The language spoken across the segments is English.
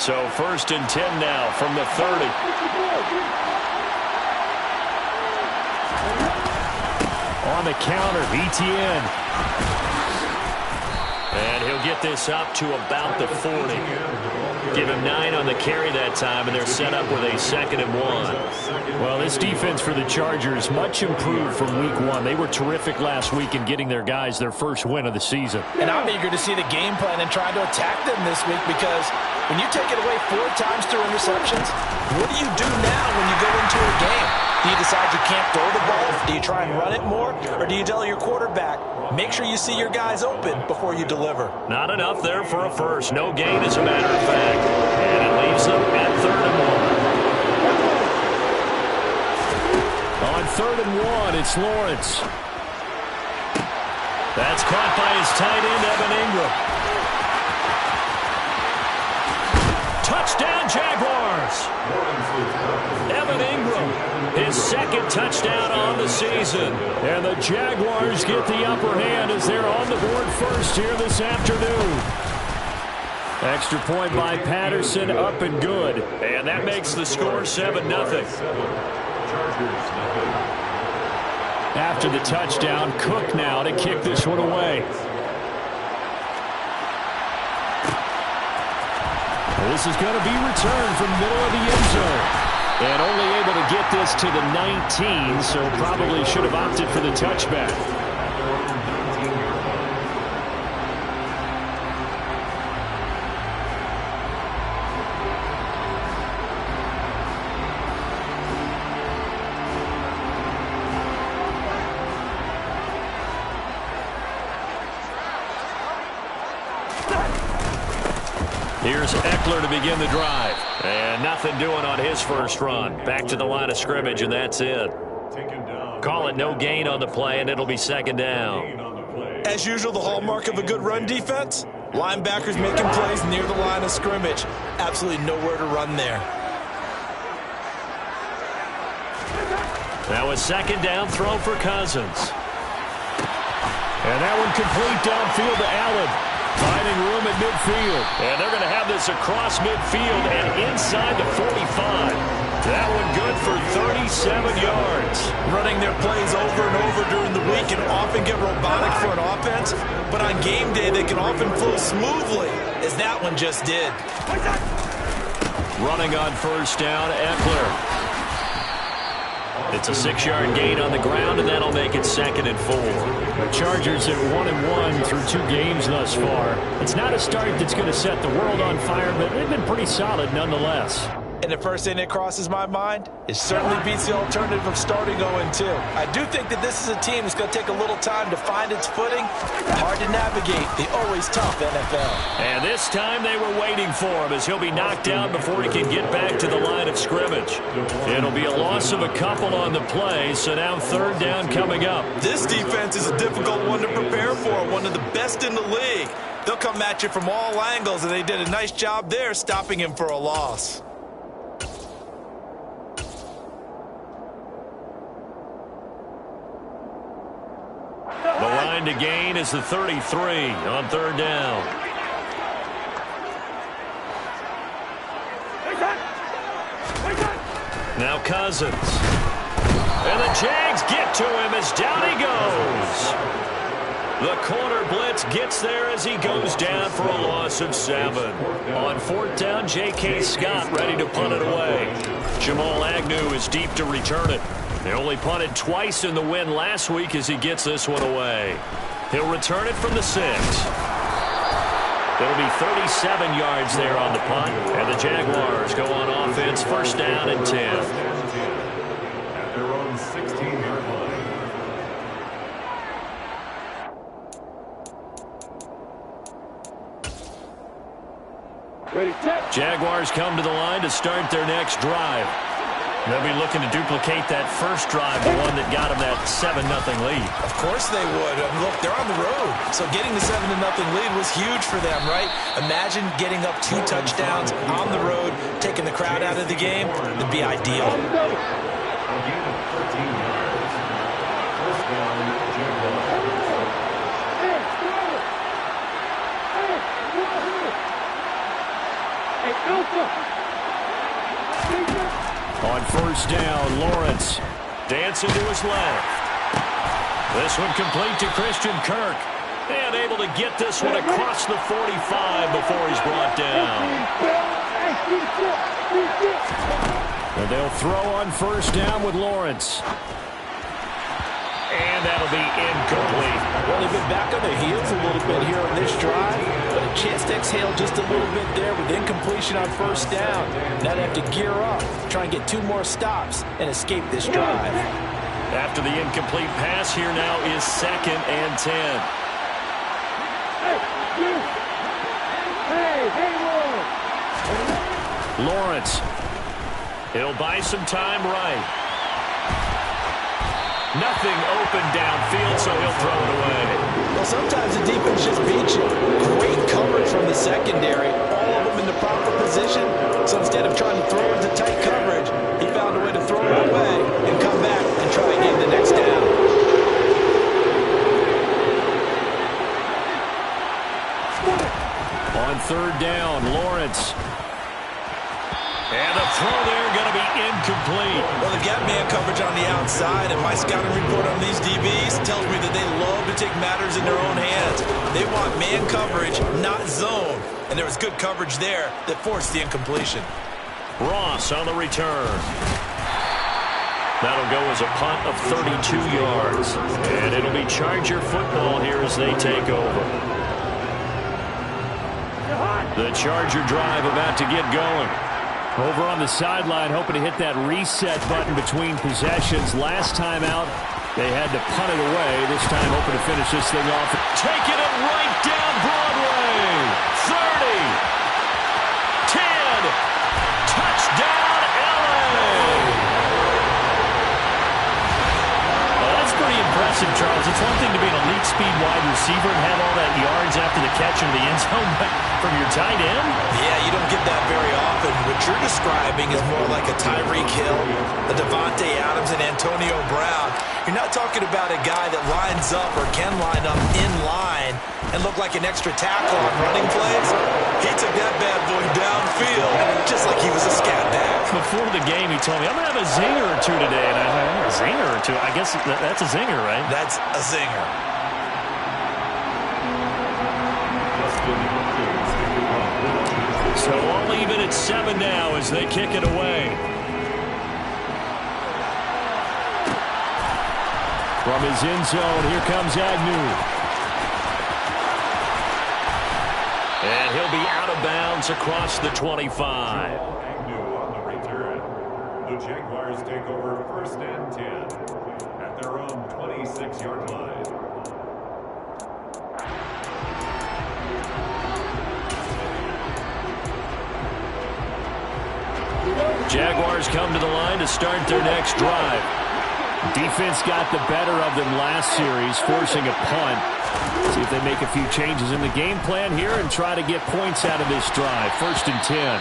So 1st and 10 now from the 30. On the counter, ETN. And he'll get this up to about the 40. Give him 9 on the carry that time, and they're set up with a 2nd and 1. Well, this defense for the Chargers much improved from week 1. They were terrific last week in getting their guys their first win of the season. And I'm eager to see the game plan and trying to attack them this week, because when you take it away 4 times through interceptions, what do you do now when you go into a game? Do you decide you can't throw the ball? Do you try and run it more? Or do you tell your quarterback, make sure you see your guys open before you deliver? Not enough there for a first. No gain, as a matter of fact. And it leaves them at 3rd and 1. On 3rd and 1, it's Lawrence. That's caught by his tight end, Evan Ingram. Touchdown, Jaguars! Evan Ingram, his 2nd touchdown on the season. And the Jaguars get the upper hand as they're on the board first here this afternoon. Extra point by Patterson, up and good. And that makes the score 7-0. After the touchdown, Cook now to kick this one away. This is going to be returned from the middle of the end zone. And only able to get this to the 19, so probably should have opted for the touchback. Here's Eckler to begin the drive. And nothing doing on his first run. Back to the line of scrimmage, and that's it. Call it no gain on the play, and it'll be 2nd down. As usual, the hallmark of a good run defense, linebackers making plays near the line of scrimmage. Absolutely nowhere to run there. Now a 2nd down throw for Cousins. And that one complete downfield to Allen. Finding room at midfield. And they're going to have this across midfield and inside the 45. That one good for 37 yards. Running their plays over and over during the week can often get robotic for an offense, but on game day they can often flow smoothly, as that one just did. Running on 1st down, Eckler. It's a 6-yard gain on the ground, and that'll make it 2nd and 4. The Chargers at 1-1 through 2 games thus far. It's not a start that's going to set the world on fire, but they've been pretty solid nonetheless. And the first thing that crosses my mind, it certainly beats the alternative of starting 0-2. I do think that this is a team that's going to take a little time to find its footing. Hard to navigate the always tough NFL. And this time they were waiting for him, as he'll be knocked down before he can get back to the line of scrimmage. It'll be a loss of a couple on the play, so now 3rd down coming up. This defense is a difficult one to prepare for, one of the best in the league. They'll come at you from all angles, and they did a nice job there stopping him for a loss. The line to gain is the 33 on 3rd down. Now Cousins. And the Jags get to him as down he goes. The corner blitz gets there as he goes down for a loss of 7. On 4th down, J.K. Scott ready to punt it away. Jamal Agnew is deep to return it. They only punted twice in the win last week as he gets this one away. He'll return it from the 6. There'll be 37 yards there on the punt, and the Jaguars go on offense 1st down and 10. At their own 16-yard line. Ready, set. Jaguars come to the line to start their next drive. They'll be looking to duplicate that first drive, the one that got them that 7-0 lead. Of course they would. Look, they're on the road. So getting the 7-0 lead was huge for them, right? Imagine getting up 2 touchdowns on the road, taking the crowd out of the game. It'd be ideal. On first down, Lawrence dancing to his left. This one complete to Christian Kirk. And able to get this one across the 45 before he's brought down. And they'll throw on first down with Lawrence. And that'll be incomplete. Well, they've been back on their heels a little bit here on this drive, but a chance to exhale just a little bit there with incompletion on first down. Now they have to gear up, try and get 2 more stops and escape this drive. After the incomplete pass, here now is 2nd and 10. Lawrence. He'll buy some time right. Nothing open downfield, so he'll throw it away. Well, sometimes the defense just beats you. Great coverage from the secondary. All of them in the proper position. So instead of trying to throw into tight coverage, he found a way to throw it away and come back and try again the next down. On third down, Lawrence. And the throw there going to be incomplete. Well, they've got man coverage on the outside, and my scouting report on these DBs tells me that they love to take matters in their own hands. They want man coverage, not zone. And there was good coverage there that forced the incompletion. Ross on the return. That'll go as a punt of 32 yards. And it'll be Charger football here as they take over. The Charger drive about to get going. Over on the sideline, hoping to hit that reset button between possessions. Last time out, they had to punt it away. This time, hoping to finish this thing off. Taking it right down Broadway. 30. 10. Touchdown, LA. Well, that's pretty impressive, Charles. It's one thing to be an elite speed wide receiver and have all that yards after the catch into the end zone, but from your tight end? Yeah, you don't get that very often. What you're describing is more like a Tyreek Hill, a Devontae Adams, and Antonio Brown. You're not talking about a guy that lines up or can line up in line and look like an extra tackle on running plays. He took that bad boy downfield just like he was a scat back. Before the game, he told me, I'm going to have a zinger or two today. And I had a zinger or two. I guess that's a zinger, right? That's a zinger. So all even at 7 now as they kick it away. From his end zone, here comes Agnew. And he'll be out of bounds across the 25. Agnew on the return. The Jaguars take over 1st and 10 at their own 26-yard line. Jaguars come to the line to start their next drive. Defense got the better of them last series, forcing a punt. See if they make a few changes in the game plan here and try to get points out of this drive. 1st and 10.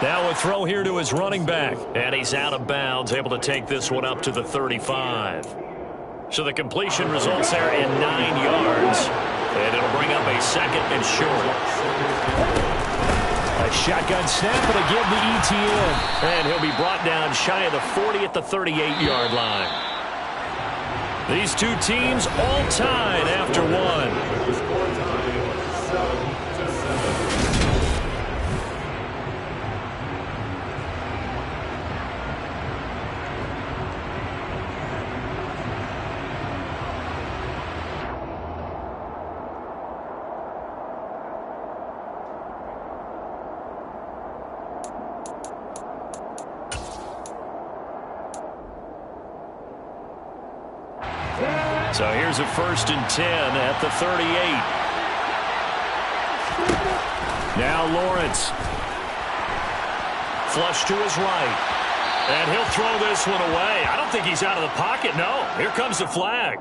Now a throw here to his running back. And he's out of bounds, able to take this one up to the 35. So the completion results there in 9 yards. And it'll bring up a 2nd and short. A shotgun snap and a give to ETN. And he'll be brought down shy of the 40 at the 38-yard line. These two teams all tied after one. So here's a 1st and 10 at the 38. Now Lawrence. Flush to his right. And he'll throw this one away. I don't think he's out of the pocket. No, here comes the flag.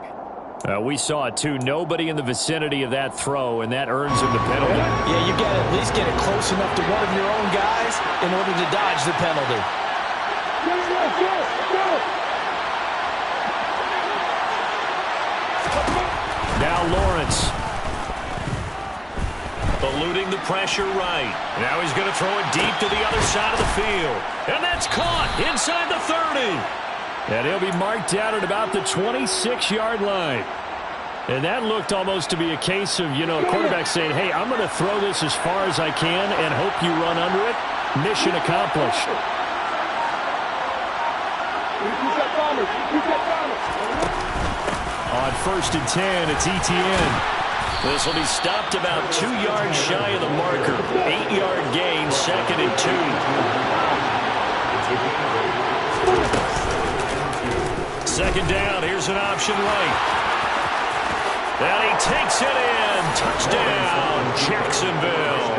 We saw it too. Nobody in the vicinity of that throw, and that earns him the penalty. Yeah, you got to at least get it close enough to one of your own guys in order to dodge the penalty. Now Lawrence. Eluding the pressure right. Now he's going to throw it deep to the other side of the field. And that's caught inside the 30. And he'll be marked down at about the 26-yard line. And that looked almost to be a case of, a quarterback saying, hey, I'm going to throw this as far as I can and hope you run under it. Mission accomplished. On 1st and 10, it's Etienne. This will be stopped about 2 yards shy of the marker. 8-yard gain, 2nd and 2. Second down, here's an option right. And he takes it in. Touchdown, Jacksonville.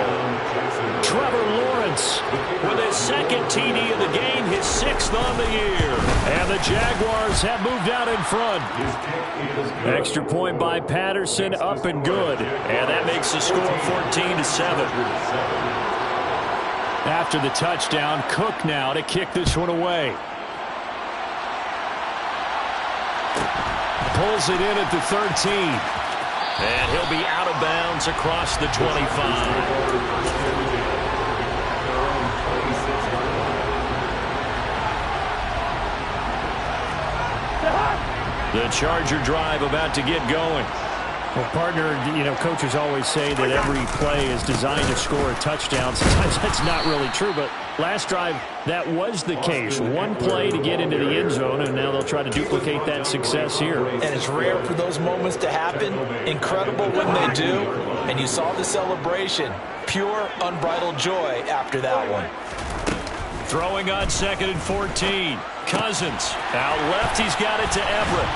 Trevor Lawrence with his 2nd TD of the game, his 6th on the year. And the Jaguars have moved out in front. Extra point by Patterson, up and good. And that makes the score 14-7. After the touchdown, Cook now to kick this one away. Pulls it in at the 13. And he'll be out of bounds across the 25. The Charger drive about to get going. Well, partner, coaches always say that every play is designed to score a touchdown. Sometimes that's not really true, but last drive, that was the case. One play to get into the end zone, and now they'll try to duplicate that success here. And it's rare for those moments to happen. Incredible when they do. And you saw the celebration. Pure, unbridled joy after that one. Throwing on 2nd and 14. Cousins out left. He's got it to Everett.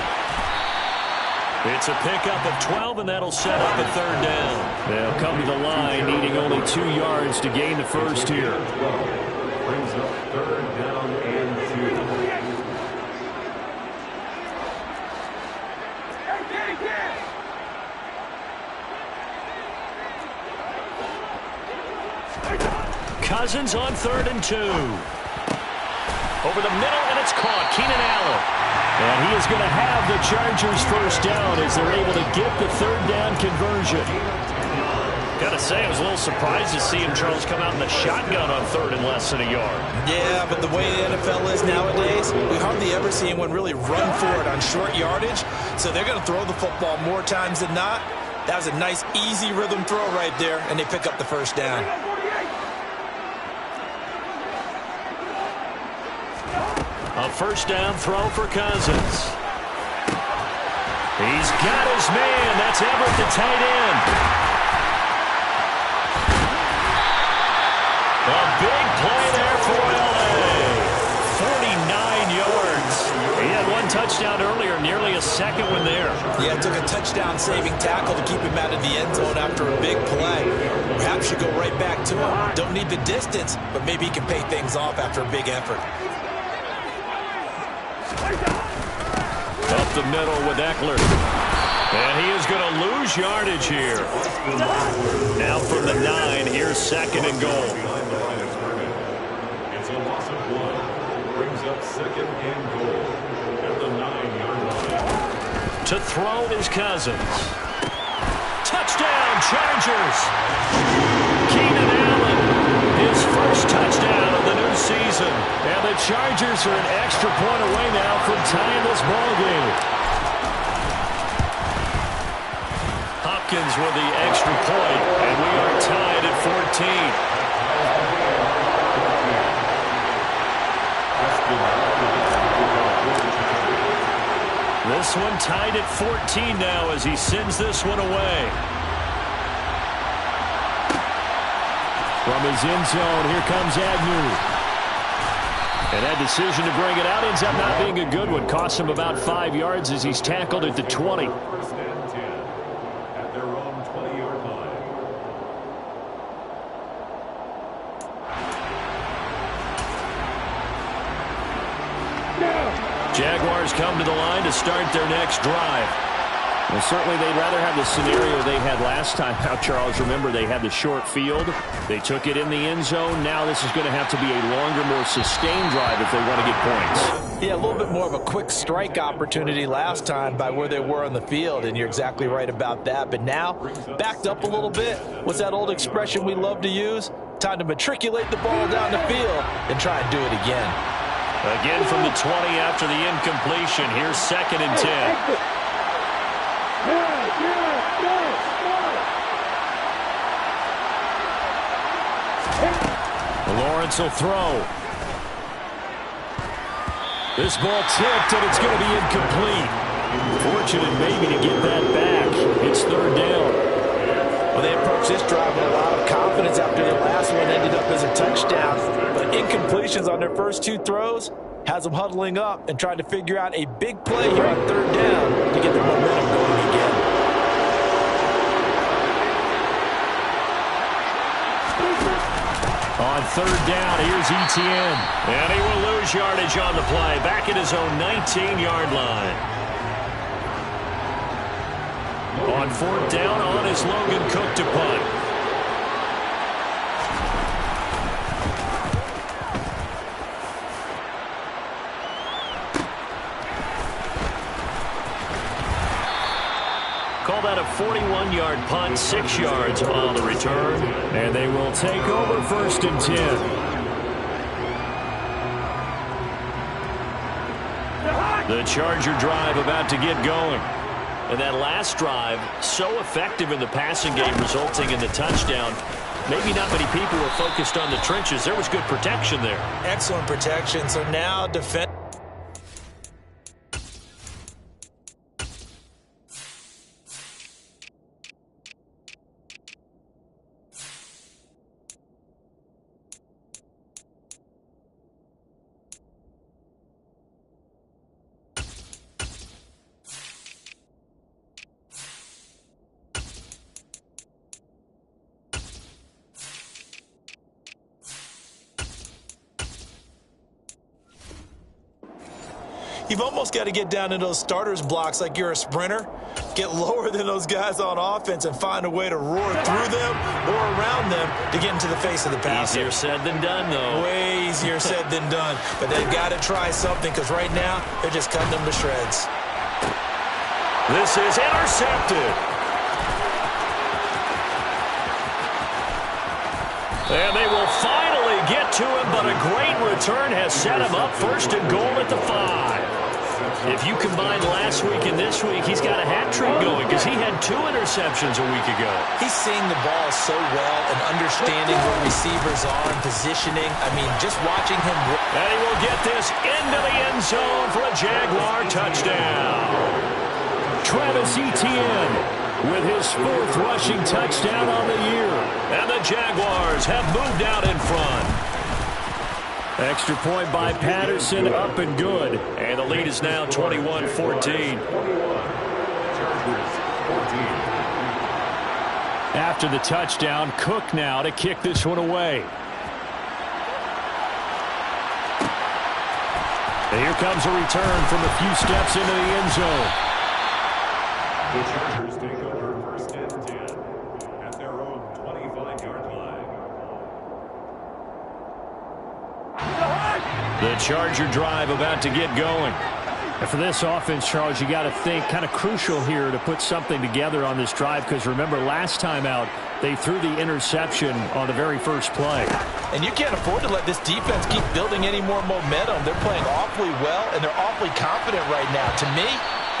It's a pickup of 12, and that'll set up a 3rd down. They'll come to the line, needing only 2 yards to gain the first here. Brings up 3rd down and 2. Cousins on 3rd and 2. Over the middle, and it's caught. Keenan Allen. And he is going to have the Chargers first down as they're able to get the 3rd down conversion. Got to say, I was a little surprised to see him, Charles, come out in the shotgun on 3rd and less than a yard. Yeah, but the way the NFL is nowadays, we hardly ever see anyone really run for it on short yardage. So they're going to throw the football more times than not. That was a nice, easy rhythm throw right there, and they pick up the first down. A first down throw for Cousins. He's got his man. That's Everett, the tight end. A big play there for L.A. 49 yards. He had one touchdown earlier, nearly a second one there. Yeah, it took a touchdown-saving tackle to keep him out of the end zone after a big play. Perhaps you go right back to him. Don't need the distance, but maybe he can pay things off after a big effort. Up the middle with Eckler. And he is going to lose yardage here. Now from the 9, here's 2nd and goal. It's a loss of 1. Brings up 2nd and goal at the 9-yard line. To throw is Cousins. Touchdown, Chargers. Keenan Allen, his first touchdown of the new season. And the Chargers are an extra point away now from tying this ball game. Hopkins with the extra point, and we are tied at 14. This one tied at 14 now as he sends this one away. From his end zone, here comes Agnew. And that decision to bring it out ends up not being a good one. Costs him about 5 yards as he's tackled at the 20. First and 10 at their own 20-yard line. Jaguars come to the line to start their next drive. Well, certainly they'd rather have the scenario they had last time out, Charles. Remember, they had the short field. They took it in the end zone. Now this is going to have to be a longer, more sustained drive if they want to get points. Yeah, a little bit more of a quick strike opportunity last time by where they were on the field, and you're exactly right about that. But now, backed up a little bit. What's that old expression we love to use? Time to matriculate the ball down the field and try and do it again. Again from the 20 after the incompletion. Here's 2nd and 10. Lawrence will throw. This ball tipped, and it's going to be incomplete. Fortunate maybe to get that back. It's 3rd down. Well, they approached this drive with a lot of confidence after the last one ended up as a touchdown. But incompletions on their first 2 throws has them huddling up and trying to figure out a big play here on 3rd down to get the momentum going again. On 3rd down, here's Etienne. And he will lose yardage on the play. Back at his own 19-yard line. On 4th down, on is Logan Cook to punt. Call that a 41-yard punt, 6 yards on the return. And they will take over 1st and 10. The Charger drive about to get going. And that last drive, so effective in the passing game, resulting in the touchdown. Maybe not many people were focused on the trenches. There was good protection there. Excellent protection. So now defense. You've almost got to get down in those starters blocks like you're a sprinter. Get lower than those guys on offense and find a way to roar through them or around them to get into the face of the passer. Easier said than done, though. Way easier said than done. But they've got to try something because right now they're just cutting them to shreds. This is intercepted. And they will finally get to him, but a great return has set him up 1st and goal at the 5. If you combine last week and this week, he's got a hat trick going because he had 2 interceptions a week ago. He's seeing the ball so well and understanding where receivers are and positioning. I mean, just watching him. And he will get this into the end zone for a Jaguar touchdown. Travis Etienne with his 4th rushing touchdown on the year. And the Jaguars have moved out in front. Extra point by Patterson, up and good. And the lead is now 21-14. After the touchdown, Cook now to kick this one away. And here comes a return from a few steps into the end zone. The Chargers take over 1st and 10 at their own 25-yard line. The Charger drive about to get going. And for this offense, Charles, you got to think kind of crucial here to put something together on this drive because remember last time out they threw the interception on the very first play. And you can't afford to let this defense keep building any more momentum. They're playing awfully well and they're awfully confident right now. To me,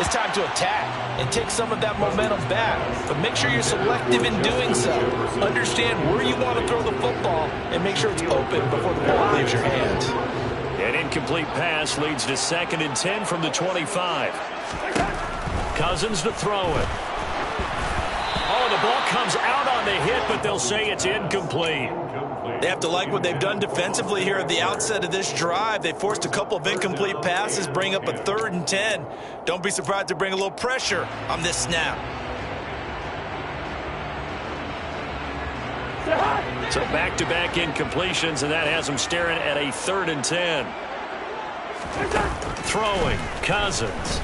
it's time to attack and take some of that momentum back. But make sure you're selective in doing so. Understand where you want to throw the football and make sure it's open before the ball leaves your hands. An incomplete pass leads to 2nd and 10 from the 25. Cousins to throw it. Oh, the ball comes out on the hit, but they'll say it's incomplete. They have to like what they've done defensively here at the outset of this drive. They forced a couple of incomplete passes, bring up a 3rd and 10. Don't be surprised to bring a little pressure on this snap. So back-to-back incompletions, and that has them staring at a 3rd and 10. Throwing, Cousins.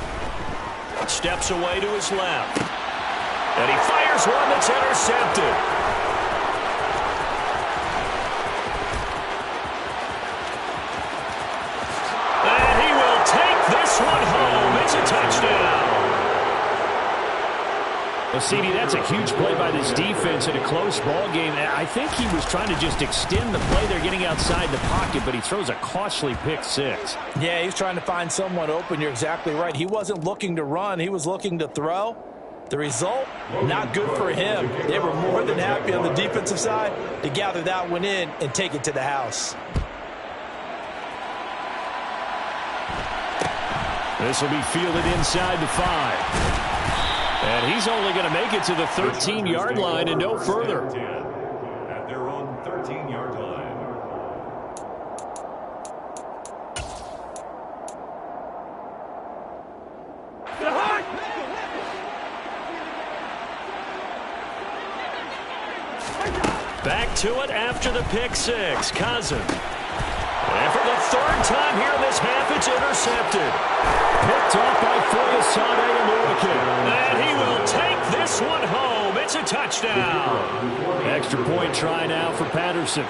Steps away to his left. And he fires one that's intercepted. And he will take this one home. It's a touchdown. Well, CD, that's a huge play by this defense in a close ball game. I think he was trying to just extend the play. They're getting outside the pocket, but he throws a costly pick six. Yeah, he's trying to find someone open. You're exactly right. He wasn't looking to run. He was looking to throw. The result, not good for him. They were more than happy on the defensive side to gather that one in and take it to the house. This will be fielded inside the 5. And he's only going to make it to the 13-yard line and no further. At their own 13-yard line. Back to it after the pick six. Cousin. And for the third time here in this half, it's intercepted. Picked off by Foyesade and Lurikin. And he will take this one home. It's a touchdown. Extra point try now for Patterson.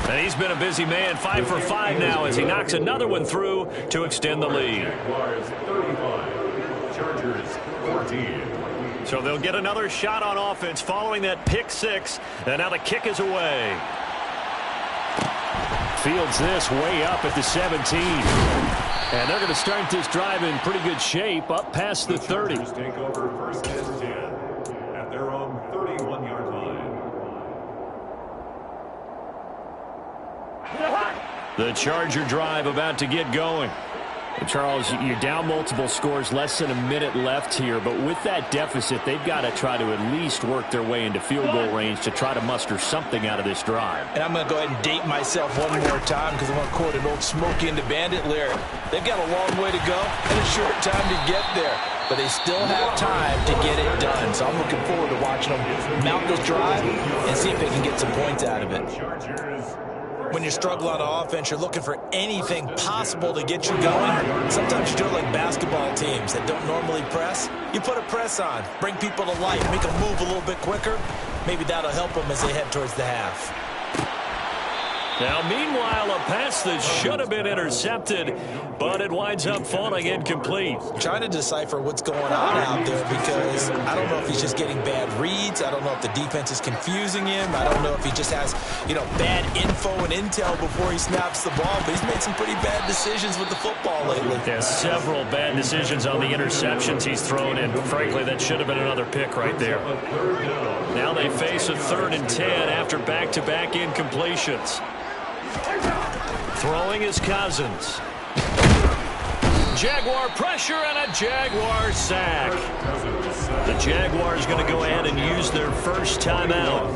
And he's been a busy man, 5 for 5 now as he knocks another one through to extend the lead. Jaguars 35, Chargers 14. So they'll get another shot on offense following that pick six. And now the kick is away. Fields this way up at the 17. And they're going to start this drive in pretty good shape up past the 30. Chargers take over first and 10 at their own 31-yard line. The Charger drive about to get going. Charles, you're down multiple scores, less than a minute left here, but with that deficit, they've got to try to at least work their way into field goal range to try to muster something out of this drive. And I'm going to go ahead and date myself one more time because I'm going to quote an old Smokey and the Bandit lyric. They've got a long way to go and a short time to get there, but they still have time to get it done. So I'm looking forward to watching them mount this drive and see if they can get some points out of it. When you struggle on offense, you're looking for anything possible to get you going. Sometimes you do it like basketball teams that don't normally press. You put a press on, bring people to life, make them move a little bit quicker. Maybe that'll help them as they head towards the half. Now, meanwhile, a pass that should have been intercepted, but it winds up falling incomplete. I'm trying to decipher what's going on out there because I don't know if he's just getting bad reads. I don't know if the defense is confusing him. I don't know if he just has, bad info and intel before he snaps the ball. But he's made some pretty bad decisions with the football lately. There's several bad decisions on the interceptions he's thrown, and frankly, that should have been another pick right there. Now they face a 3rd and 10 after back-to-back incompletions. Throwing is Cousins. Jaguar pressure and a Jaguar sack. The Jaguars going to go ahead and use their first timeout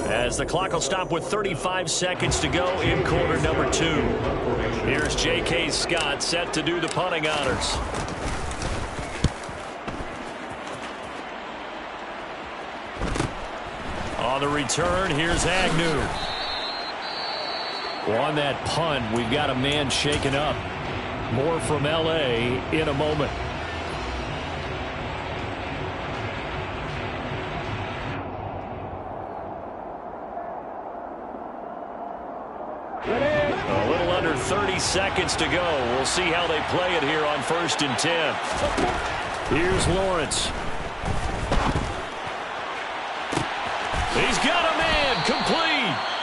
as the clock will stop with 35 seconds to go in quarter number 2. Here's J.K. Scott set to do the punting honors. On the return, here's Agnew. Well, on that punt, we've got a man shaken up. More from L.A. in a moment. A little under 30 seconds to go. We'll see how they play it here on 1st and 10. Here's Lawrence. He's got a man complete.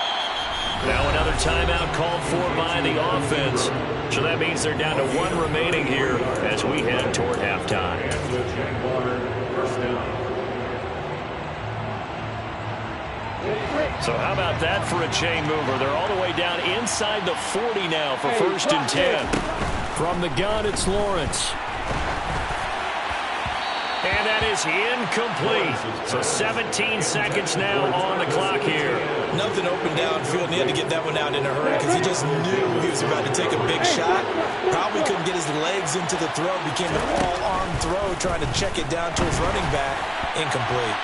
Now another timeout called for by the offense. So that means they're down to 1 remaining here as we head toward halftime. So how about that for a chain mover? They're all the way down inside the 40 now for 1st and 10. From the gun, it's Lawrence. And that is incomplete. So 17 seconds now on the clock here. Nothing open downfield, and he had to get that one out in a hurry because he just knew he was about to take a big shot. Probably couldn't get his legs into the throw. Became an all-arm throw trying to check it down to his running back. Incomplete.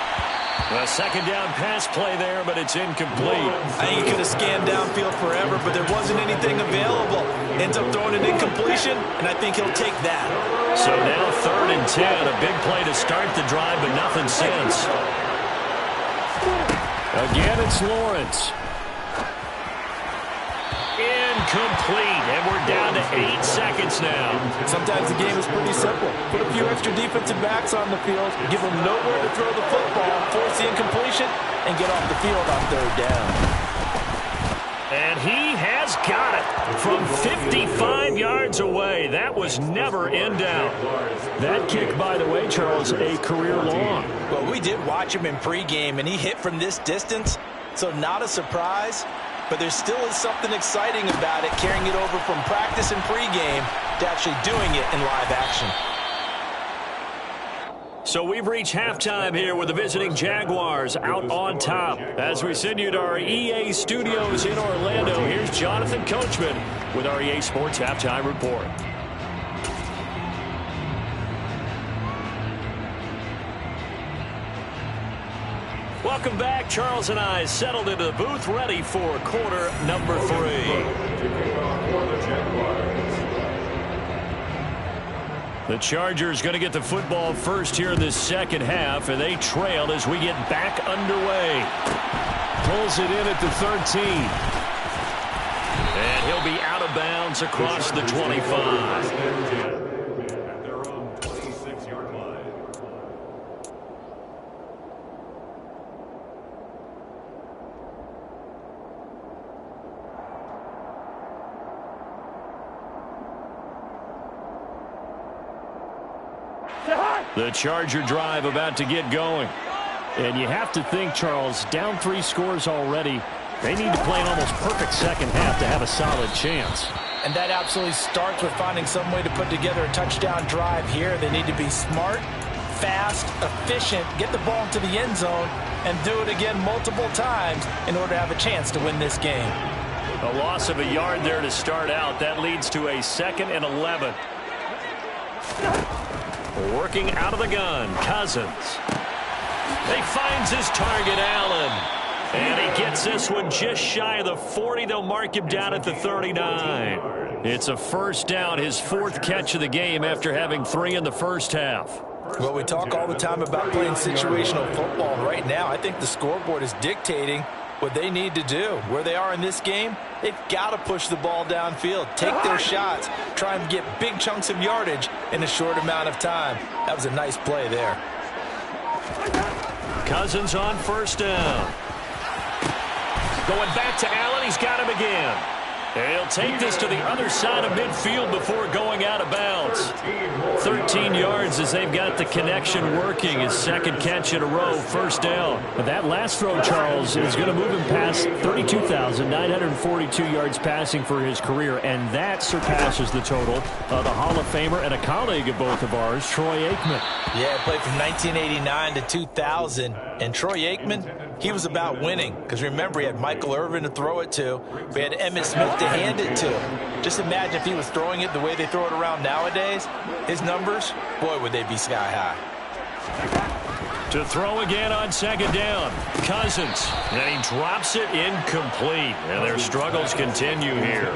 A second down pass play there, but it's incomplete. I think he could have scanned downfield forever, but there wasn't anything available. Ends up throwing an incompletion, and I think he'll take that. So now 3rd and 10. A big play to start the drive, but nothing since. Again, it's Lawrence. Incomplete, and we're down to 8 seconds now. Sometimes the game is pretty simple. Put a few extra defensive backs on the field, give them nowhere to throw the football, force the incompletion, and get off the field on 3rd down. And he has got it from 55 yards away. That was never in doubt. That kick, by the way, Charles, a career long. Well, we did watch him in pregame, and he hit from this distance, so not a surprise. But there still is something exciting about it, carrying it over from practice and pregame to actually doing it in live action. So we've reached halftime here with the visiting Jaguars out on top. As we send you to our EA studios in Orlando, here's Jonathan Coachman with our EA Sports Halftime Report. Welcome back. Charles and I settled into the booth ready for quarter number 3. The Chargers going to get the football first here in this second half, and they trail as we get back underway. Pulls it in at the 13. And he'll be out of bounds across the 25. The Charger drive about to get going. And you have to think, Charles, down 3 scores already. They need to play an almost perfect second half to have a solid chance. And that absolutely starts with finding some way to put together a touchdown drive here. They need to be smart, fast, efficient, get the ball into the end zone, and do it again multiple times in order to have a chance to win this game. A loss of a yard there to start out. That leads to a 2nd and 11. Working out of the gun, Cousins. He finds his target, Allen. And he gets this one just shy of the 40. They'll mark him down at the 39. It's a first down, his 4th catch of the game after having 3 in the first half. Well, we talk all the time about playing situational football. Right now, I think the scoreboard is dictating what they need to do. Where they are in this game, they've got to push the ball downfield, take their shots, try and get big chunks of yardage in a short amount of time. That was a nice play there. Cousins on first down. Going back to Allen, he's got him again. And he'll take this to the other side of midfield before going out of bounds. 13 yards as they've got the connection working. His 2nd catch in a row, first down. But that last throw, Charles, is going to move him past 32,942 yards passing for his career, and that surpasses the total of the Hall of Famer and a colleague of both of ours, Troy Aikman. Yeah, played from 1989 to 2000, and Troy Aikman, he was about winning. Because remember, he had Michael Irvin to throw it to. We had Emmitt Smith to hand it to. Just imagine if he was throwing it the way they throw it around nowadays. His numbers, boy, would they be sky high. To throw again on 2nd down. Cousins. And he drops it incomplete. And their struggles continue here.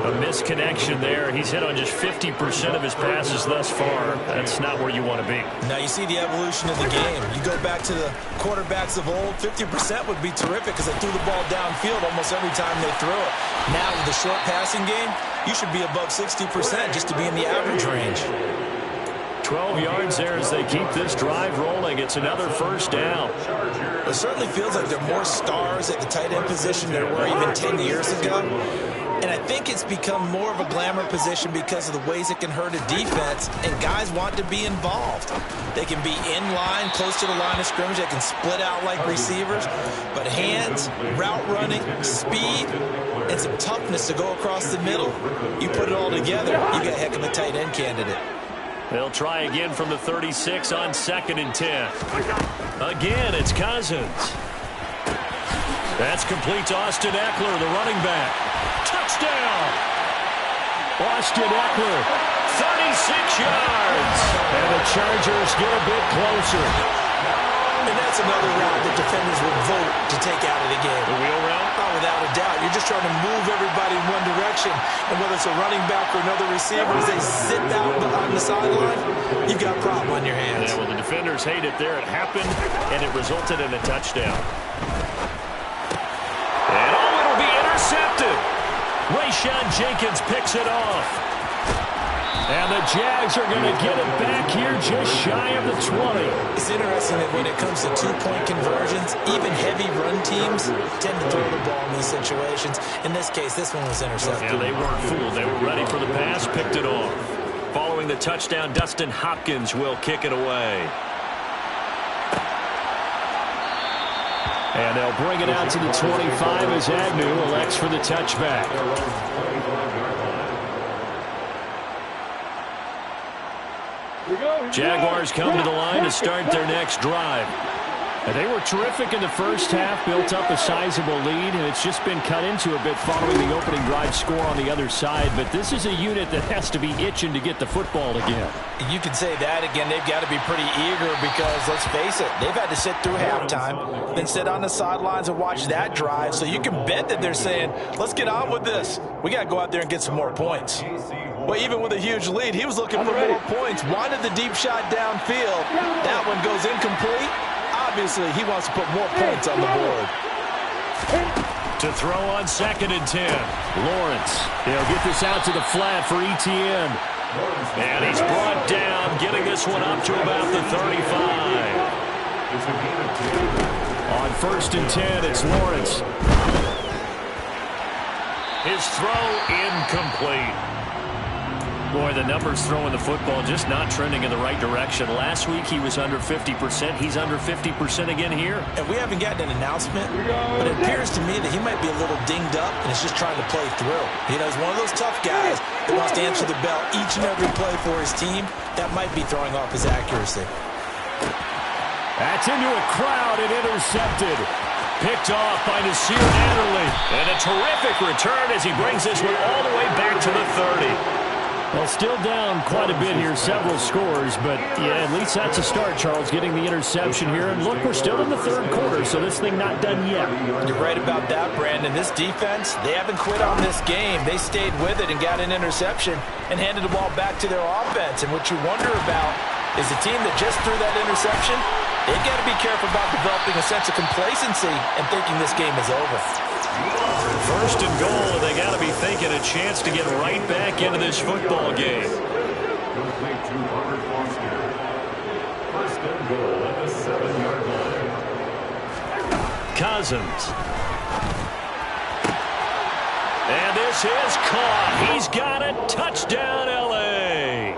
A misconnection there. He's hit on just 50% of his passes thus far. That's not where you want to be. Now you see the evolution of the game. You go back to the quarterbacks of old, 50% would be terrific because they threw the ball downfield almost every time they threw it. Now with the short passing game, you should be above 60% just to be in the average range. 12 yards there as they keep this drive rolling. It's another first down. It certainly feels like there are more stars at the tight end position than there were even 10 years ago. And I think it's become more of a glamour position because of the ways it can hurt a defense, and guys want to be involved. They can be in line, close to the line of scrimmage. They can split out like receivers. But hands, route running, speed, and some toughness to go across the middle. You put it all together, you got a heck of a tight end candidate. They'll try again from the 36 on 2nd and 10. Again, it's Cousins. That's complete to Austin Eckler, the running back. Touchdown! Austin Eckler, 36 yards. And the Chargers get a bit closer. And that's another route that defenders would vote to take out of the game. The wheel route? Oh, without a doubt. You're just trying to move everybody in one direction. And whether it's a running back or another receiver, as they sit out on the sideline, you've got a problem on your hands. Yeah, well, the defenders hate it there. It happened, and it resulted in a touchdown. And, oh, it'll be intercepted. Rayshawn Jenkins picks it off. And the Jags are going to get it back here just shy of the 20. It's interesting that when it comes to two-point conversions, even heavy run teams tend to throw the ball in these situations. In this case, this one was intercepted. Yeah, they weren't fooled. They were ready for the pass, picked it off. Following the touchdown, Dustin Hopkins will kick it away. And they'll bring it out to the 25 as Agnew elects for the touchback. Jaguars come to the line to start their next drive. And they were terrific in the first half, built up a sizable lead, and it's just been cut into a bit following the opening drive score on the other side. But this is a unit that has to be itching to get the football again. You can say that again. They've got to be pretty eager because, let's face it, they've had to sit through halftime, then sit on the sidelines and watch that drive. So you can bet that they're saying, let's get on with this. We got to go out there and get some more points. Well, even with a huge lead, he was looking for more points. Wanted the deep shot downfield. That one goes incomplete. Obviously, he wants to put more points on the board. To throw on 2nd and 10. Lawrence, he'll get this out to the flat for Etienne. And he's brought down, getting this one up to about the 35. On 1st and 10, it's Lawrence. His throw incomplete. Boy, the numbers throwing the football just not trending in the right direction. Last week he was under 50%. He's under 50% again here. And we haven't gotten an announcement, but it appears to me that he might be a little dinged up and is just trying to play through. You know, he's one of those tough guys that wants to answer the bell each and every play for his team. That might be throwing off his accuracy. That's into a crowd and intercepted. Picked off by Nasir Adderley. And a terrific return as he brings this one all the way back to the 30. Well, still down quite a bit here, several scores, but yeah, at least that's a start, Charles, getting the interception here. And look, we're still in the third quarter, so this thing not done yet. You're right about that, Brandon. This defense, they haven't quit on this game. They stayed with it and got an interception and handed the ball back to their offense. And what you wonder about is the team that just threw that interception, they've got to be careful about developing a sense of complacency and thinking this game is over. 1st and goal, and they got to be thinking a chance to get right back into this football game. 1st and goal at the 7-yard line. Cousins. And this is caught. He's got a touchdown, L.A.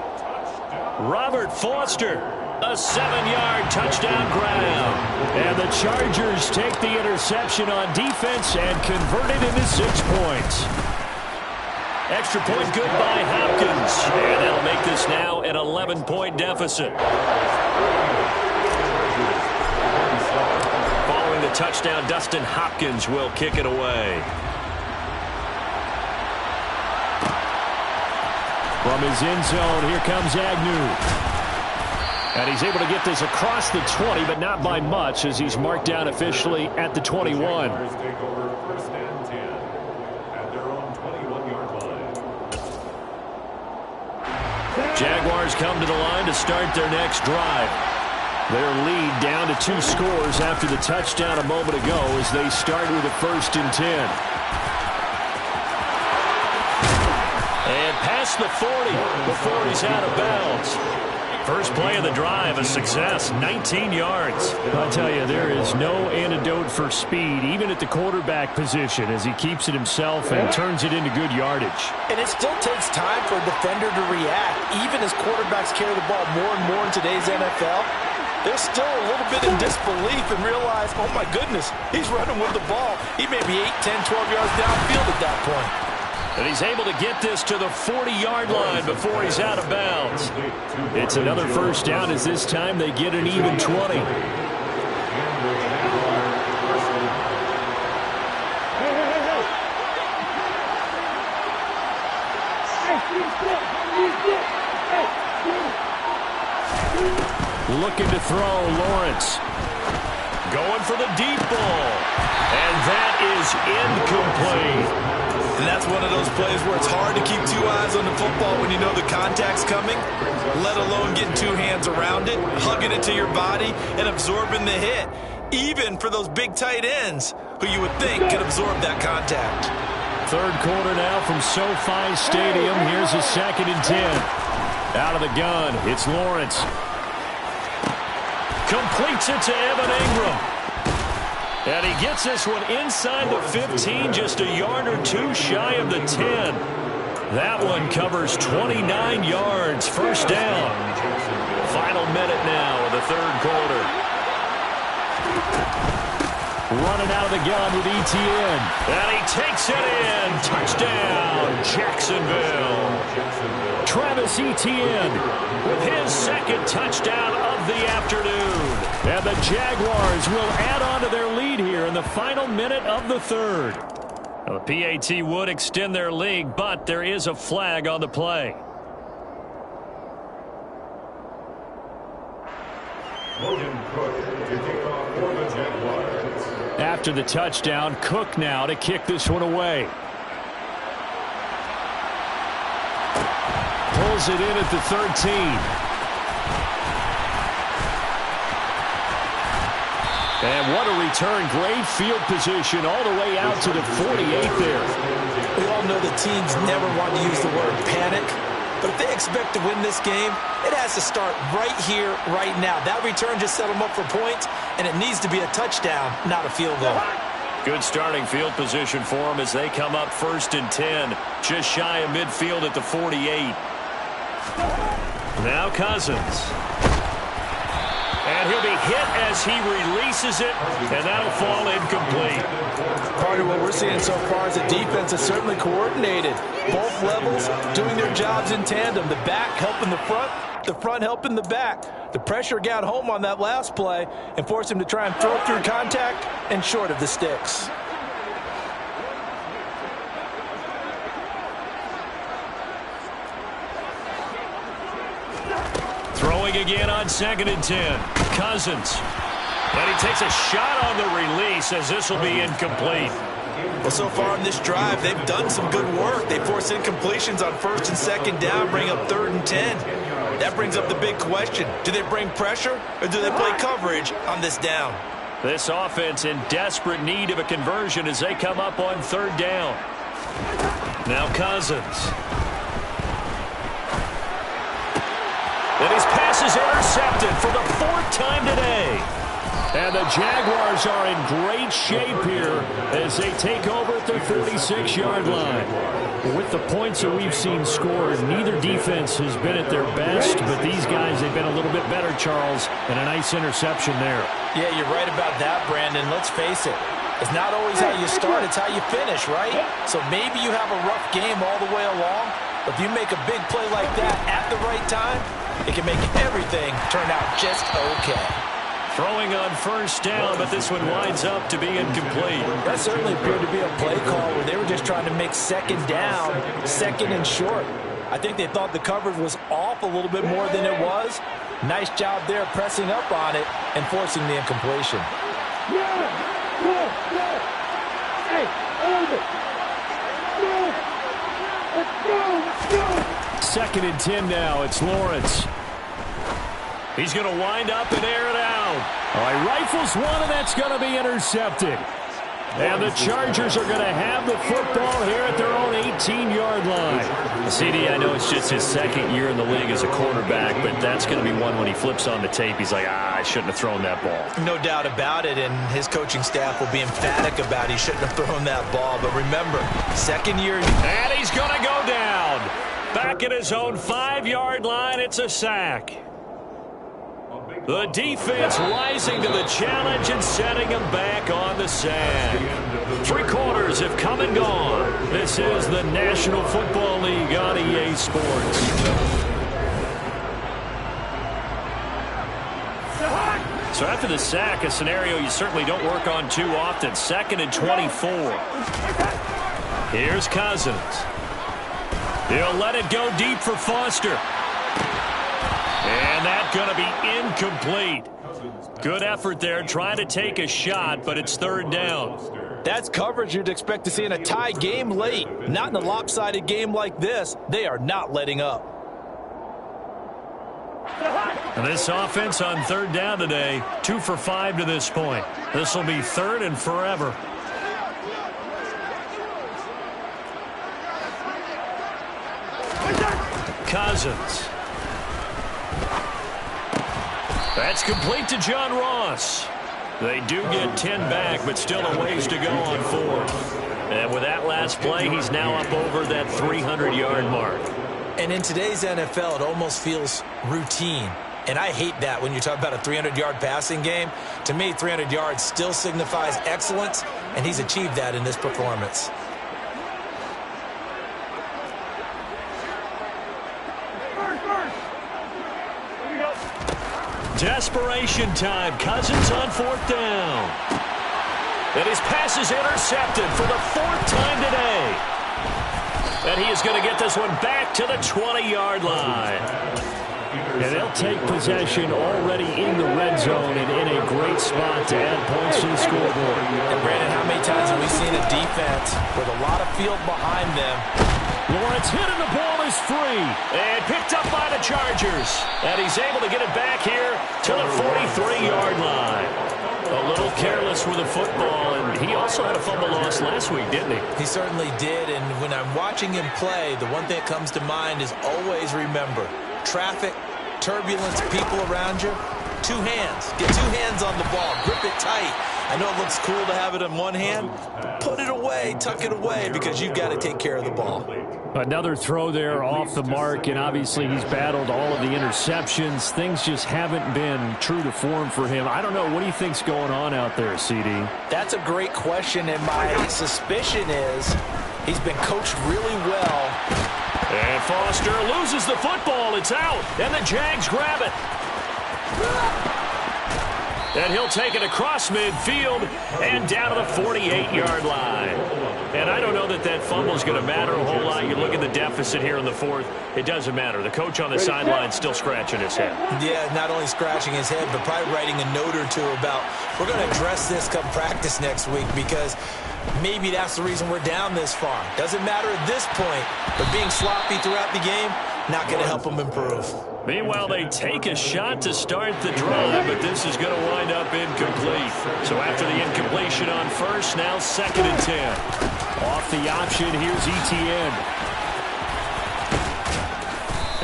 Robert Foster. A 7-yard touchdown grab. And the Chargers take the interception on defense and convert it into 6 points. Extra point good by Hopkins. And that'll make this now an 11-point deficit. Following the touchdown, Dustin Hopkins will kick it away. From his end zone, here comes Agnew. And he's able to get this across the 20, but not by much, as he's marked down officially at the 21. Jaguars take over 1st and 10 at their own 21-yard line. Jaguars come to the line to start their next drive. Their lead down to 2 scores after the touchdown a moment ago as they start with a 1st and 10. And past the 40 before he's out of bounds. First play of the drive, a success, 19 yards. I'll tell you, there is no antidote for speed, even at the quarterback position, as he keeps it himself and turns it into good yardage. And it still takes time for a defender to react. Even as quarterbacks carry the ball more and more in today's NFL, they're still a little bit in disbelief and realize, oh my goodness, he's running with the ball. He may be 8, 10, 12 yards downfield at that point. And he's able to get this to the 40-yard line before he's out of bounds. It's another first down as this time they get an even 20. Looking to throw, Lawrence. going for the deep ball. And that is incomplete. And that's one of those plays where it's hard to keep two eyes on the football when you know the contact's coming, let alone getting two hands around it, hugging it to your body, and absorbing the hit, even for those big tight ends who you would think could absorb that contact. Third quarter now from SoFi Stadium. Here's a 2nd and 10. Out of the gun, it's Lawrence. Completes it to Evan Ingram. And he gets this one inside the 15, just a yard or two shy of the 10. That one covers 29 yards, first down. Final minute now of the third quarter. Running out of the gun with Etienne. And he takes it in. Touchdown, Jacksonville. Travis Etienne with his 2nd touchdown of the afternoon. And the Jaguars will add on to their lead here in the final minute of the third. Well, the PAT would extend their lead, but there is a flag on the play. Logan Cook to kick off for the Jaguars. After the touchdown, Cook now to kick this one away. Pulls it in at the 13. And what a return. Great field position all the way out to the 48 there. We all know the teams never want to use the word panic, but if they expect to win this game, it has to start right here, right now. That return just set them up for points, and it needs to be a touchdown, not a field goal. Good starting field position for them as they come up 1st and 10, just shy of midfield at the 48. Now Cousins. And he'll be hit as he releases it, and that'll fall incomplete. Part of what we're seeing so far is the defense is certainly coordinated. Both levels doing their jobs in tandem. The back helping the front helping the back. The pressure got home on that last play and forced him to try and throw through contact and short of the sticks. Throwing again on 2nd and 10. Cousins. And he takes a shot on the release as this will be incomplete. Well, so far in this drive, they've done some good work. They force incompletions on 1st and 2nd down, bring up 3rd and 10. That brings up the big question. Do they bring pressure or do they play coverage on this down? This offense in desperate need of a conversion as they come up on 3rd down. Now Cousins. And his pass is intercepted for the 4th time today. And the Jaguars are in great shape here as they take over at their 46-yard line. With the points that we've seen scored, neither defense has been at their best, but these guys, they've been a little bit better, Charles, and a nice interception there. Yeah, you're right about that, Brandon. Let's face it. It's not always how you start, it's how you finish, right? So maybe you have a rough game all the way along, but if you make a big play like that at the right time, it can make everything turn out just okay. Throwing on 1st down, but this one winds up to be incomplete. That certainly appeared to be a play call where they were just trying to make 2nd down, 2nd and short. I think they thought the coverage was off a little bit more than it was. Nice job there pressing up on it and forcing the incompletion. Second and 10 now. It's Lawrence. He's going to wind up and air it out. All right, rifles one, and that's going to be intercepted. And the Chargers are going to have the football here at their own 18-yard line. CD, I know it's just his 2nd year in the league as a quarterback, but that's going to be one when he flips on the tape. He's like, I shouldn't have thrown that ball. No doubt about it, and his coaching staff will be emphatic about he shouldn't have thrown that ball. But remember, 2nd year. And he's going to go down. Back at his own 5-yard line, it's a sack. The defense rising to the challenge and setting him back on the sand. 3 quarters have come and gone. This is the National Football League on EA Sports. So after the sack, a scenario you certainly don't work on too often. 2nd and 24. Here's Cousins. He'll let it go deep for Foster. And that's going to be incomplete. Good effort there, trying to take a shot, but it's third down. That's coverage you'd expect to see in a tie game late. Not in a lopsided game like this. They are not letting up. And this offense on third down today, 2 for 5 to this point. This will be third and forever. Cousins. That's complete to John Ross. They do get 10 back, but still a ways to go on fourth. And with that last play, he's now up over that 300-yard mark. And in today's NFL, it almost feels routine. And I hate that when you talk about a 300-yard passing game. To me, 300 yards still signifies excellence, and he's achieved that in this performance. Desperation time. Cousins on fourth down. And his pass is intercepted for the 4th time today. And he is going to get this one back to the 20-yard line. And they'll take possession already in the red zone and in a great spot to add points to the scoreboard. And Brandon, how many times have we seen a defense with a lot of field behind them? Lawrence hit and the ball is free. And picked up by the Chargers. And he's able to get it back here to the 43-yard line. A little careless with the football, and he also had a fumble loss last week, didn't he? He certainly did, and when I'm watching him play, the one thing that comes to mind is always remember, traffic, turbulence, people around you, 2 hands. Get 2 hands on the ball. Grip it tight. I know it looks cool to have it in one hand. Put it away, tuck it away, because you've got to take care of the ball. Another throw there off the mark, and obviously he's battled all of the interceptions. Things just haven't been true to form for him. I don't know. What do you think's going on out there, CD? That's a great question, and my suspicion is he's been coached really well. And Foster loses the football. It's out, and the Jags grab it. And he'll take it across midfield and down to the 48-yard line. And I don't know that that fumble is going to matter a whole lot. You look at the deficit here in the 4th. It doesn't matter. The coach on the sideline still scratching his head. Yeah, not only scratching his head, but probably writing a note or two about we're going to address this come practice next week because maybe that's the reason we're down this far. Doesn't matter at this point, but being sloppy throughout the game, not going to help them improve. Meanwhile, they take a shot to start the drive, but this is going to wind up incomplete. So after the incompletion on first, now 2nd and 10. Off the option, here's Etienne.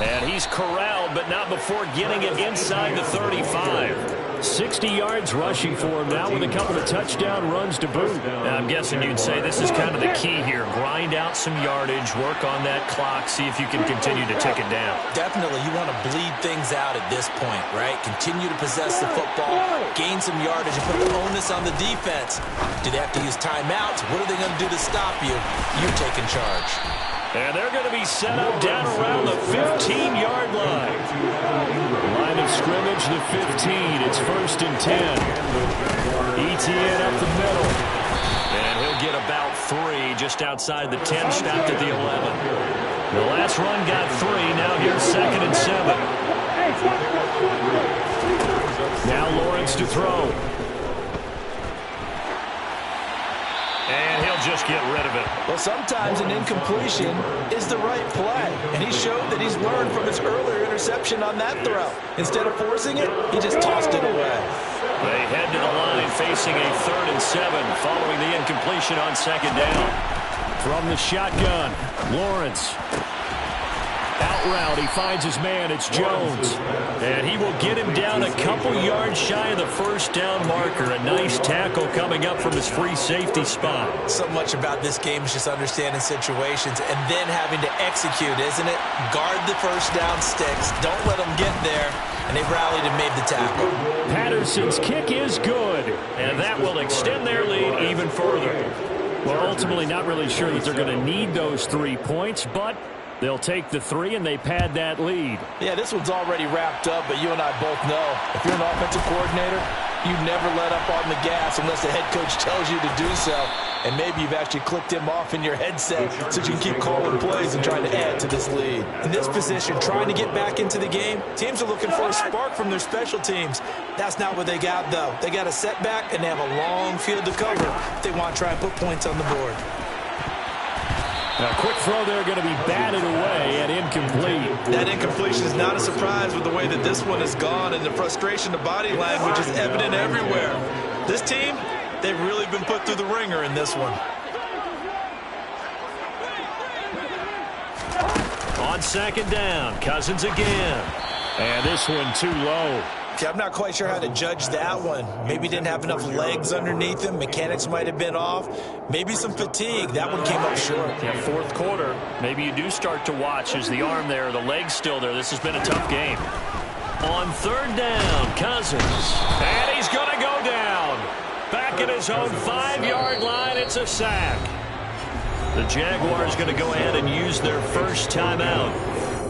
And he's corralled, but not before getting it inside the 35. 60 yards rushing for him now with a couple of touchdown runs to boot. Now, I'm guessing you'd say this is kind of the key here. Grind out some yardage, work on that clock, see if you can continue to tick it down. Definitely, you want to bleed things out at this point, right? Continue to possess the football, gain some yardage, and put the onus on the defense. Do they have to use timeouts? What are they going to do to stop you? You're taking charge. And they're going to be set up down around the 15-yard line. Line of scrimmage, the 15. It's 1st and 10. Etienne up the middle. And he'll get about 3 just outside the 10, stopped at the 11. The last run got 3. Now here's 2nd and 7. Now Lawrence to throw. And he'll just get rid of it. Well, sometimes an incompletion is the right play. And he showed that he's learned from his earlier interception on that throw. Instead of forcing it, he just tossed it away. They head to the line facing a 3rd and 7 following the incompletion on 2nd down. From the shotgun, Lawrence. Out route, he finds his man, it's Jones. And he will get him down a couple yards shy of the 1st down marker. A nice tackle coming up from his free safety spot. So much about this game is just understanding situations and then having to execute, isn't it? Guard the 1st down sticks. Don't let them get there. And they rallied and made the tackle. Patterson's kick is good. And that will extend their lead even further. Well, ultimately not really sure that they're going to need those 3 points, but they'll take the 3 and they pad that lead. Yeah, this one's already wrapped up, but you and I both know if you're an offensive coordinator, You never let up on the gas unless the head coach tells you to do so. And maybe you've actually clicked him off in your headset so you can keep calling plays and trying to add to this lead. In this position, trying to get back into the game, teams are looking for a spark from their special teams. That's not what they got, though. They got a setback, and they have a long field to cover if they want to try and put points on the board. A quick throw there going to be batted away and incomplete. That incompletion is not a surprise with the way that this one has gone, and the frustration of body language is evident everywhere. This team, they've really been put through the ringer in this one. On second down, Cousins again. And this one too low. Yeah, I'm not quite sure how to judge that one. Maybe didn't have enough legs underneath him. Mechanics might have been off. Maybe some fatigue. That one came up short. Yeah, fourth quarter. Maybe you do start to watch. Is the arm there, the leg's still there? This has been a tough game. On third down, Cousins. And he's going to go down. Back at his own 5-yard line, it's a sack. The Jaguars going to go ahead and use their first timeout.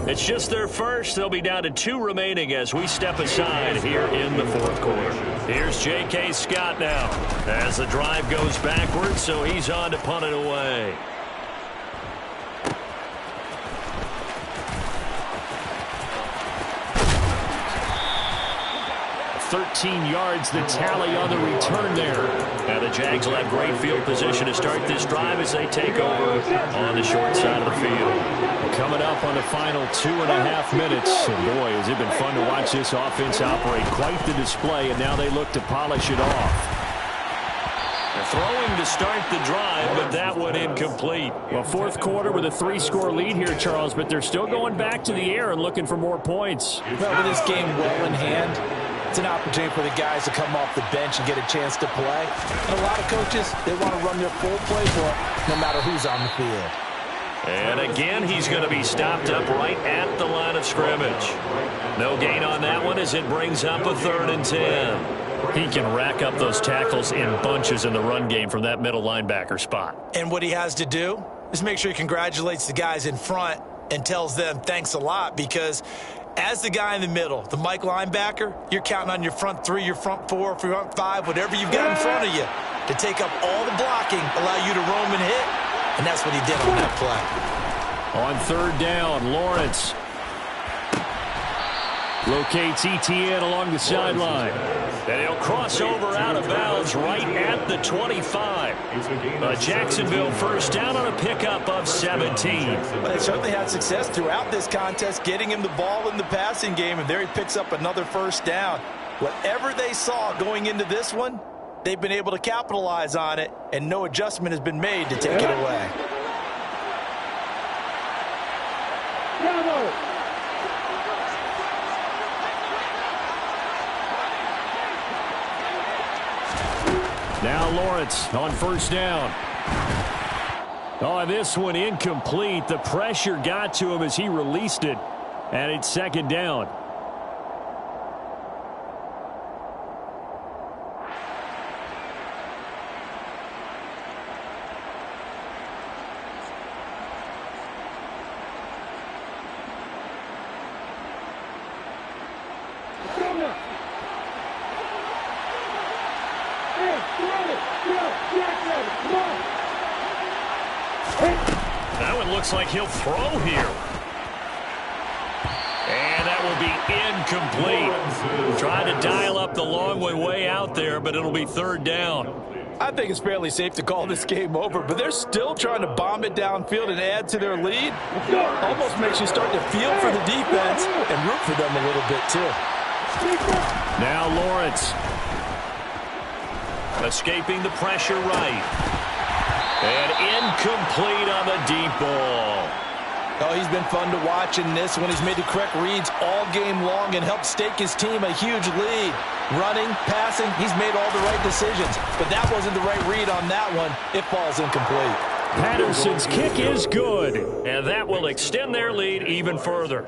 It's just their first. They'll be down to 2 remaining as we step aside here in the fourth quarter. Here's J.K. Scott now as the drive goes backwards, so he's on to punt it away. 13 yards the tally on the return there. Now the Jags will have great field position to start this drive as they take over on the short side of the field. Coming up on the final 2.5 minutes. And boy, has it been fun to watch this offense operate. Quite the display, and now they look to polish it off. Throwing to start the drive, but that one incomplete. Well, fourth quarter with a 3-score lead here, Charles, but they're still going back to the air and looking for more points. Well, with this game well in hand, it's an opportunity for the guys to come off the bench and get a chance to play. And a lot of coaches, they want to run their full playbook no matter who's on the field. And again, he's going to be stopped up right at the line of scrimmage. No gain on that one as it brings up a 3rd and 10. He can rack up those tackles in bunches in the run game from that middle linebacker spot. And what he has to do is make sure he congratulates the guys in front and tells them thanks a lot, because as the guy in the middle, the Mike linebacker, you're counting on your front 3, your front 4, front 5, whatever you've got in front of you to take up all the blocking, allow you to roam and hit. And that's what he did on that play. On 3rd down, Lawrence locates ETN along the sideline. And he'll cross over out of bounds right at the 25. Jacksonville first down on a pickup of 17. But they certainly had success throughout this contest, getting him the ball in the passing game, and there he picks up another first down. Whatever they saw going into this one, they've been able to capitalize on it, and no adjustment has been made to take it away. Now Lawrence on 1st down. Oh, this one incomplete. The pressure got to him as he released it, and it's 2nd down. That one looks like he'll throw here. And that will be incomplete. Trying to dial up the long way out there, but it'll be 3rd down. I think it's fairly safe to call this game over, but they're still trying to bomb it downfield and add to their lead. Almost makes you start to feel for the defense and root for them a little bit, too. Now Lawrence. Escaping the pressure right. And incomplete on the deep ball. Oh, he's been fun to watch in this one. He's made the correct reads all game long and helped stake his team a huge lead. Running, passing, he's made all the right decisions. But that wasn't the right read on that one. It falls incomplete. Patterson's kick is good. And that will extend their lead even further.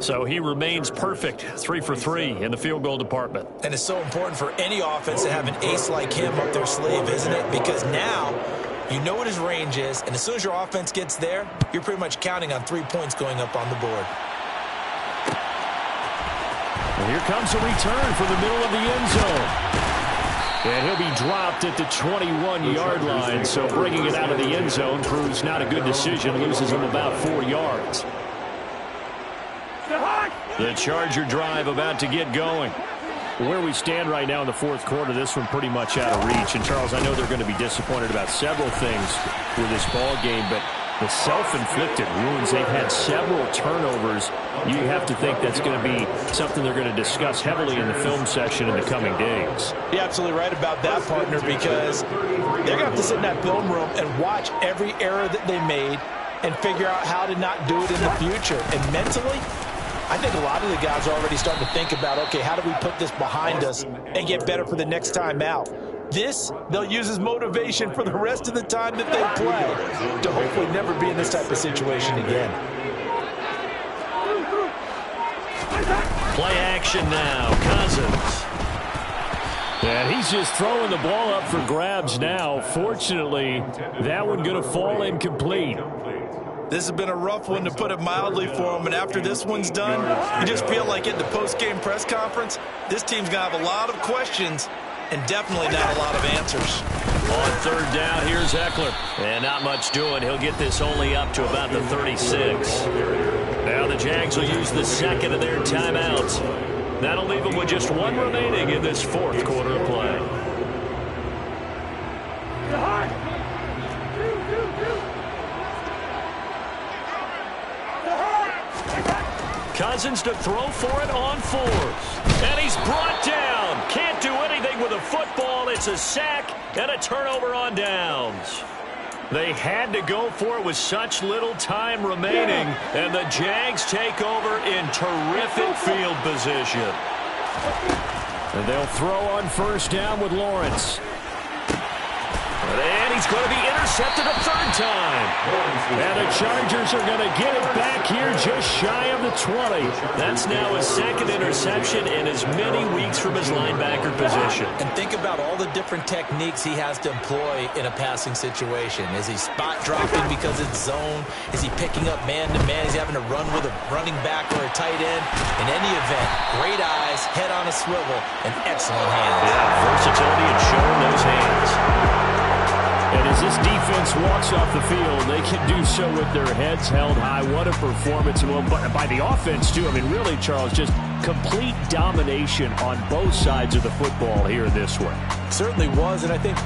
So he remains perfect, 3 for 3 in the field goal department. And it's so important for any offense to have an ace like him up their sleeve, isn't it? Because now you know what his range is, and as soon as your offense gets there, you're pretty much counting on 3 points going up on the board. And here comes a return for the middle of the end zone. And he'll be dropped at the 21-yard line, so bringing it out of the end zone proves not a good decision, loses him about 4 yards. The Charger drive about to get going. Where we stand right now in the fourth quarter, this one pretty much out of reach. And, Charles, I know they're going to be disappointed about several things with this ball game, but the self-inflicted wounds, they've had several turnovers. You have to think that's going to be something they're going to discuss heavily in the film session in the coming days. You're absolutely right about that, partner, because they're going to have to sit in that film room and watch every error that they made and figure out how to not do it in the future. And mentally, I think a lot of the guys are already starting to think about, okay, how do we put this behind us and get better for the next time out? This, they'll use as motivation for the rest of the time that they play to hopefully never be in this type of situation again. Play action now, Cousins. And he's just throwing the ball up for grabs now. Fortunately, that one going to fall incomplete. This has been a rough one, to put it mildly, for him. And after this one's done, you just feel like at the post-game press conference, this team's going to have a lot of questions and definitely not a lot of answers. On third down, here's Eckler. And not much doing. He'll get this only up to about the 36. Now the Jags will use the second of their timeouts. That'll leave them with just one remaining in this fourth quarter of play. Cousins to throw for it on fourth. And he's brought down. Can't do anything with a football. It's a sack and a turnover on downs. They had to go for it with such little time remaining. And the Jags take over in terrific field position. And they'll throw on first down with Lawrence. And he's going to be intercepted a third time. And the Chargers are going to get it back here just shy of the 20. That's now his second interception in as many weeks from his linebacker position. And think about all the different techniques he has to employ in a passing situation. Is he spot dropping because it's zone? Is he picking up man-to-man? Is he having to run with a running back or a tight end? In any event, great eyes, head on a swivel, and excellent hands. Yeah, versatility and showing those hands. And as this defense walks off the field, they can do so with their heads held high. What a performance. Well, by the offense, too. I mean, really, Charles, just complete domination on both sides of the football here this one. Certainly was, and I think